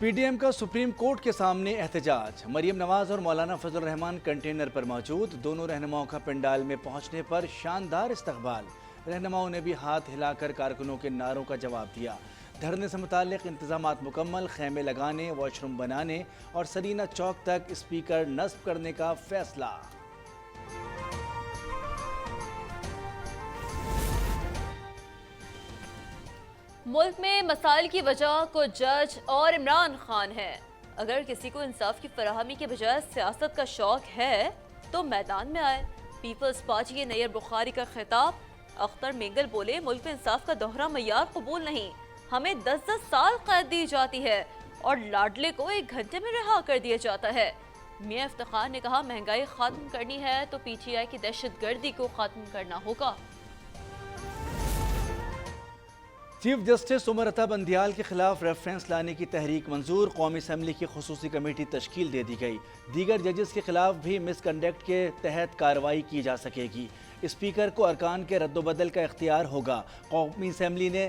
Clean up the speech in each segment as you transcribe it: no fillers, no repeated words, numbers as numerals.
PDM का supreme court के सामने एहतजाज। मरियम नवाज और मौलाना फजल रहमान कंटेनर पर मौजूद। दोनों रहनुमाओं का पंडाल में पहुंचने पर शानदार इस्तकबाल। रहनुमाओं ने भी हाथ हिलाकर कारकुनों के नारों का जवाब दिया। धरने से मुताल्लिक इंतजामात मुकम्मल, खेमे लगाने, वॉशरूम बनाने और सरीना चौक तक स्पीकर नस्ब करने का फैसला। मुल्क में मसाइल की वजह को जज और इमरान खान है। अगर किसी को इंसाफ की फराहमी के बजाय सियासत का शौक है तो मैदान में आए। पीपल्स पार्टी के नैयर बुखारी का खिताब। अख्तर मेंगल बोले, मुल्क में इंसाफ का दोहरा मयार कबूल नहीं, हमें 10-10 साल कैद दी जाती है और लाडले को 1 घंटे में रिहा कर दिया जाता है। मियां इफ्तिखार ने कहा, महंगाई खत्म करनी है तो पीटीआई की दहशतगर्दी को खत्म करना होगा। चीफ जस्टिस उमर अता बंदियाल के खिलाफ रेफरेंस लाने की तहरीक मंजूर। कौमी असम्बली की खुसूसी कमेटी तश्कील दे दी गई। दीगर जजेस के खिलाफ भी मिसकंडक्ट के तहत कार्रवाई की जा सकेगी। स्पीकर को अरकान के रद्दोबदल का इख्तियार होगा। कौमी असम्बली ने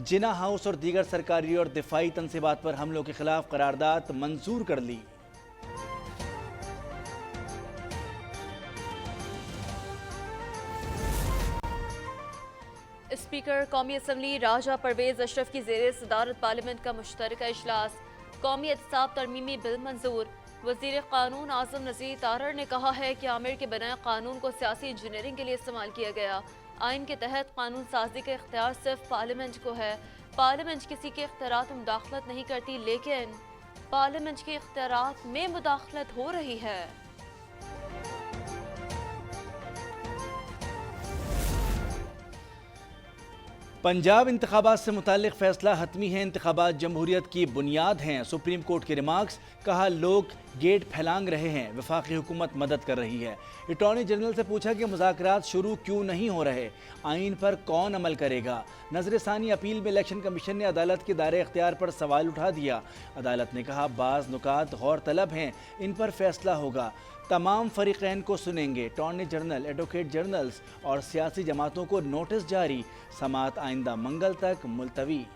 जिना हाउस और दीगर सरकारी और दिफाई तनसीबात पर हमलों के खिलाफ करारदाद मंजूर कर ली। स्पीकर कौमी असम्बली राजा परवेज अशरफ की ज़ेरे सदारत पार्लियामेंट का मुश्तरका इजलास। कौमी एहतसाब तरमीमी बिल मंजूर। वज़ीर कानून आज़म नज़ीर तारड़ ने कहा है कि आमिर के बनाए कानून को सियासी इंजीनियरिंग के लिए इस्तेमाल किया गया। आइन के तहत कानून साजी का इख्तियार सिर्फ पार्लियामेंट को है। पार्लियामेंट किसी के इख्तियारात में मुदाखलत नहीं करती, लेकिन पार्लियामेंट के इख्तियारात में मुदाखलत हो रही है। पंजाब इंतखाबात से मुताल्लिक फैसला हतमी है। इंतखाबात जमहूरियत की बुनियाद हैं। सुप्रीम कोर्ट के रिमार्क्स। कहा, लोग गेट फैलांग रहे हैं, वफाकी हुकूमत मदद कर रही है। अटॉर्नी जनरल से पूछा कि मुज़ाकरात शुरू क्यों नहीं हो रहे, आइन पर कौन अमल करेगा। नजरसानी अपील में इलेक्शन कमीशन ने अदालत के दायरे इख्तियार पर सवाल उठा दिया। अदालत ने कहा, बाज़ नुकात गौर तलब हैं, इन पर फैसला होगा। तमाम फरीक़ैन को सुनेंगे। अटॉर्नी जनरल, एडवोकेट जनरल्स और सियासी जमातों को नोटिस जारी। समाअत आइंदा मंगल तक मुलतवी।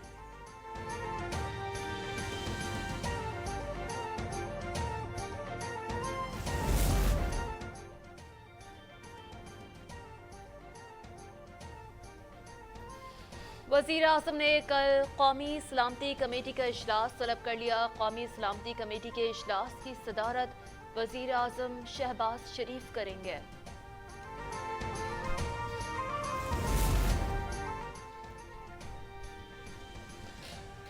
वज़ीर आज़म ने कल कौमी सलामती कमेटी का इजलास तलब कर लिया। कौमी सलामती कमेटी के इजलास की सदारत वज़ीर आज़म शहबाज शरीफ करेंगे।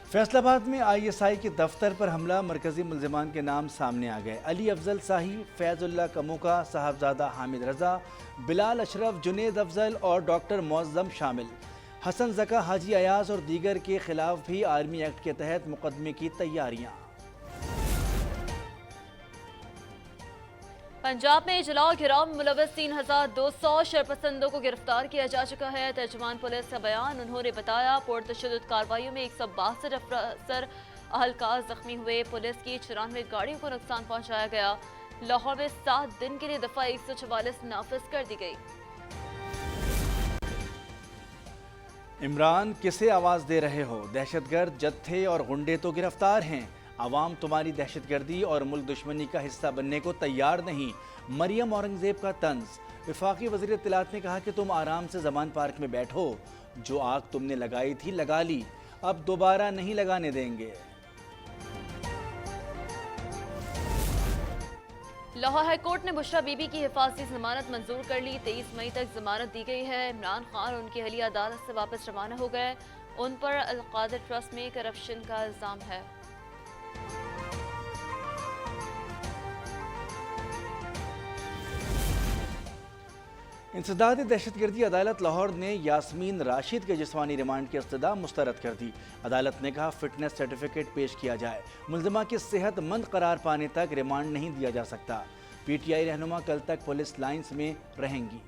फैसलाबाद में ISI के दफ्तर पर हमला। मरकजी मुल्जिमान के नाम सामने आ गए। अली अफजल शाही, फैजुल्ला कमोका, साहबजादा हामिद रजा, बिलाल अशरफ, जुनेद अफजल और डॉक्टर मुअज्जम शामिल। हसन जका, हाजी अयाज और दीगर के खिलाफ भी आर्मी एक्ट के तहत मुकदमे की तैयारियां। पंजाब में जलाओ घिराव में मुलव्वस 3200 शरपसंदों को गिरफ्तार किया जा चुका है। तर्जुमान पुलिस का बयान। उन्होंने बताया, पुरतशद्दुद कार्रवाइयों में 162 अफसर अहलकार जख्मी हुए। पुलिस की 94 गाड़ियों को नुकसान पहुंचाया गया। लाहौर में 7 दिन के लिए दफा 144 नाफिज कर दी गई। इमरान, किसे आवाज़ दे रहे हो? दहशतगर्द जत्थे और गुंडे तो गिरफ्तार हैं। आवाम तुम्हारी दहशतगर्दी और मुल्क दुश्मनी का हिस्सा बनने को तैयार नहीं। मरियम औरंगजेब का तंज। वफाकी वज़ीर इत्तलात ने कहा कि तुम आराम से ज़मान पार्क में बैठो, जो आग तुमने लगाई थी लगा ली, अब दोबारा नहीं लगाने देंगे। लाहौर हाई कोर्ट ने बुशरा बीबी की हिफाजती जमानत मंजूर कर ली। 23 मई तक जमानत दी गई है। इमरान खान उनकी अहलिया अदालत से वापस रवाना हो गए। उन पर अल-कादिर ट्रस्ट में करप्शन का इल्जाम है। इंसदाद दहशतगर्दी अदालत लाहौर ने यास्मीन राशिद के जिस्मानी रिमांड की इस्तदा मुस्तरद कर दी। अदालत ने कहा, फिटनेस सर्टिफिकेट पेश किया जाए। मुल्जिमा के सेहतमंद करार पाने तक रिमांड नहीं दिया जा सकता। पीटीआई रहनुमा कल तक पुलिस लाइन्स में रहेंगी।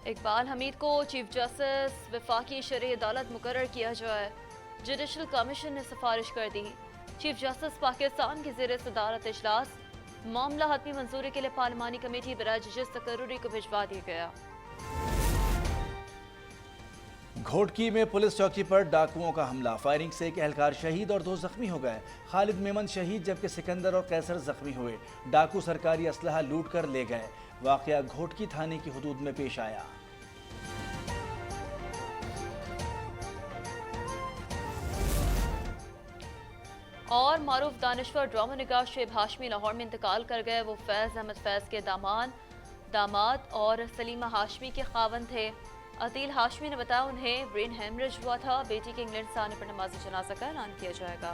इकबाल हमीद को चीफ जस्टिस वफाकी शरई अदालत मुकर्रर किया जाए। जुडिशल कमीशन ने सिफारिश कर दी। चीफ जस्टिस पाकिस्तान की ज़ेरे सदारत इजलास। मामला हतमी मंजूरी के लिए पार्लिमानी कमेटी बराए जजेस तकर्रुरी को भिजवा दिया गया। घोटकी में पुलिस चौकी पर डाकुओं का हमला, फायरिंग से एक एहलकार शहीद और 2 जख्मी हो गए। खालिद मेमन शहीद जबकि सिकंदर और कैसर जख्मी हुए। डाकू सरकारी असलहा लूट कर ले गए। वाकया घोटकी थाने की हदूद में पेश आया। और मारूफ दानिश्वर ड्रामा निगार शेब हाशमी लाहौर में इंतकाल कर गए। वो फैज़ अहमद फैज़ के दामाद और सलीमा हाशमी के खावन थे। अतील हाशमी ने बताया उन्हें ब्रेन हेमरेज हुआ था। बेटी के इंग्लैंड से आने पर नमाज जनाजा का ऐलान किया जाएगा।